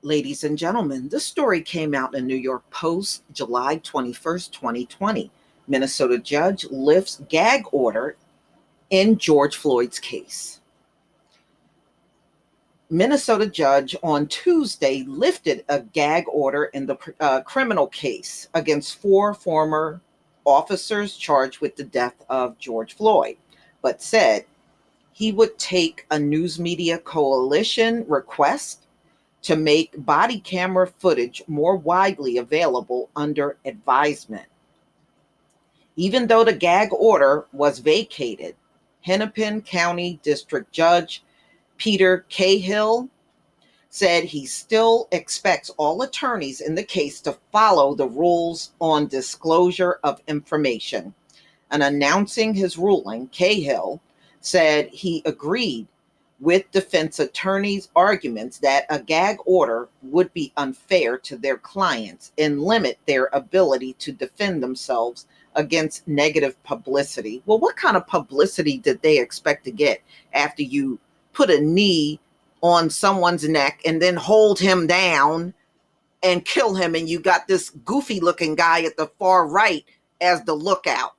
Ladies and gentlemen, this story came out in New York Post, July 21st, 2020. Minnesota judge lifts gag order in George Floyd's case. Minnesota judge on Tuesday lifted a gag order in the criminal case against four former officers charged with the death of George Floyd, but said he would take a news media coalition request to make body camera footage more widely available under advisement. Even though the gag order was vacated, Hennepin County District Judge Peter Cahill said he still expects all attorneys in the case to follow the rules on disclosure of information. And announcing his ruling, Cahill said he agreed with defense attorneys' arguments that a gag order would be unfair to their clients and limit their ability to defend themselves against negative publicity. Well, what kind of publicity did they expect to get after you put a knee on someone's neck and then hold him down and kill him, and you got this goofy looking guy at the far right as the lookout?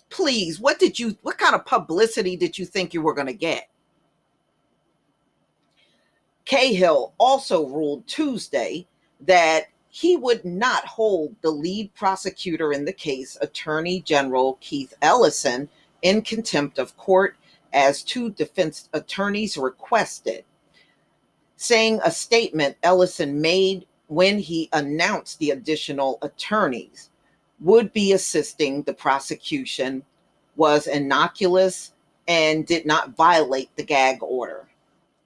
Please, what kind of publicity did you think you were going to get? Cahill also ruled Tuesday that he would not hold the lead prosecutor in the case, Attorney General Keith Ellison, in contempt of court, as two defense attorneys requested. Saying a statement Ellison made when he announced the additional attorneys would be assisting the prosecution was innocuous and did not violate the gag order.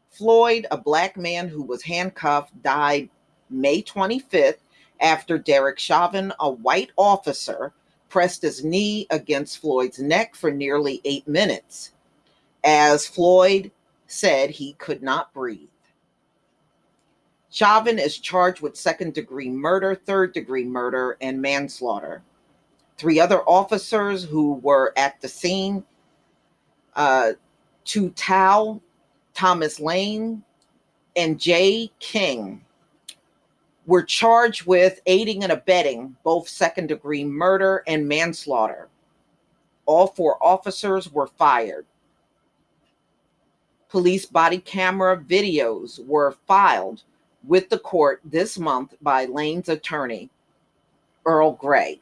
Floyd, a black man who was handcuffed, died May 25th after Derek Chauvin, a white officer, pressed his knee against Floyd's neck for nearly 8 minutes, as Floyd said he could not breathe. Chauvin is charged with second-degree murder, third-degree murder, and manslaughter. 3 other officers who were at the scene, Thomas Lane and Jay King, were charged with aiding and abetting both second-degree murder and manslaughter. All 4 officers were fired. Police body camera videos were filed with the court this month by Lane's attorney, Earl Gray,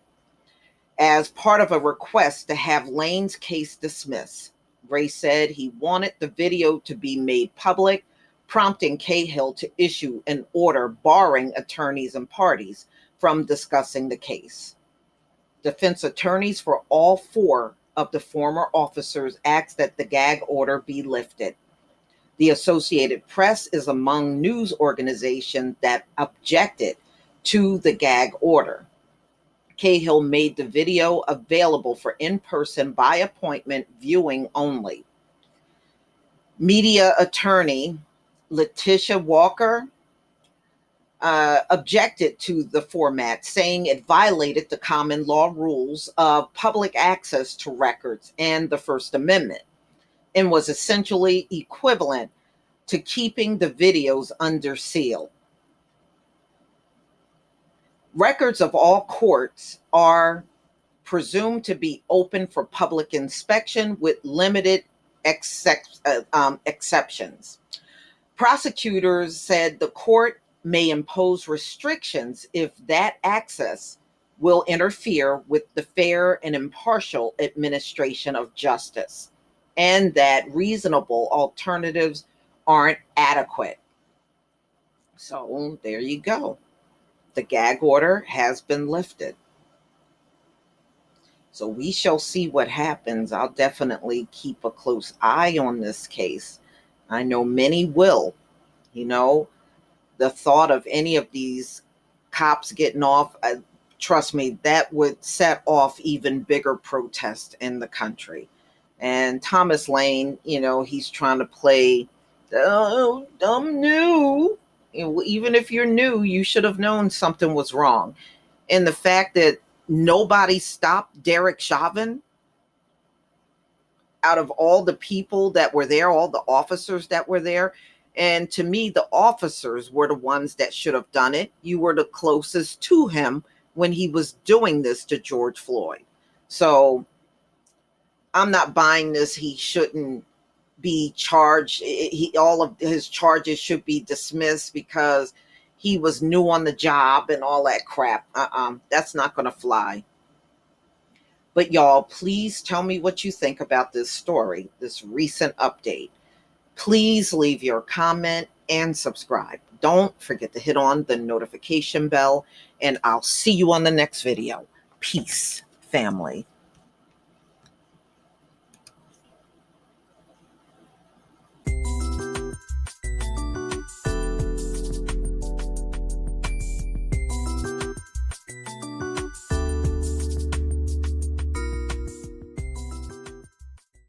as part of a request to have Lane's case dismissed. Gray said he wanted the video to be made public, prompting Cahill to issue an order barring attorneys and parties from discussing the case. Defense attorneys for all 4 of the former officers asked that the gag order be lifted. The Associated Press is among news organizations that objected to the gag order. Cahill made the video available for in-person by appointment viewing only. Media attorney Letitia Walker objected to the format, saying it violated the common law rules of public access to records and the First Amendment, and was essentially equivalent to keeping the videos under seal. Records of all courts are presumed to be open for public inspection with limited exceptions. Prosecutors said the court may impose restrictions if that access will interfere with the fair and impartial administration of justice, and that reasonable alternatives aren't adequate. So there you go. The gag order has been lifted. So we shall see what happens. I'll definitely keep a close eye on this case. I know many will. The thought of any of these cops getting off, trust me, that would set off even bigger protests in the country. And Thomas Lane, he's trying to play, I'm new. Even if you're new, you should have known something was wrong. And the fact that nobody stopped Derek Chauvin out of all the people that were there, all the officers that were there, And to me, the officers were the ones that should have done it. You were the closest to him when he was doing this to George Floyd. So I'm not buying this. He shouldn't be charged. All of his charges should be dismissed because he was new on the job and all that crap. That's not going to fly. But y'all, please tell me what you think about this story, this recent update. Please leave your comment and subscribe. Don't forget to hit on the notification bell, and I'll see you on the next video. Peace, family.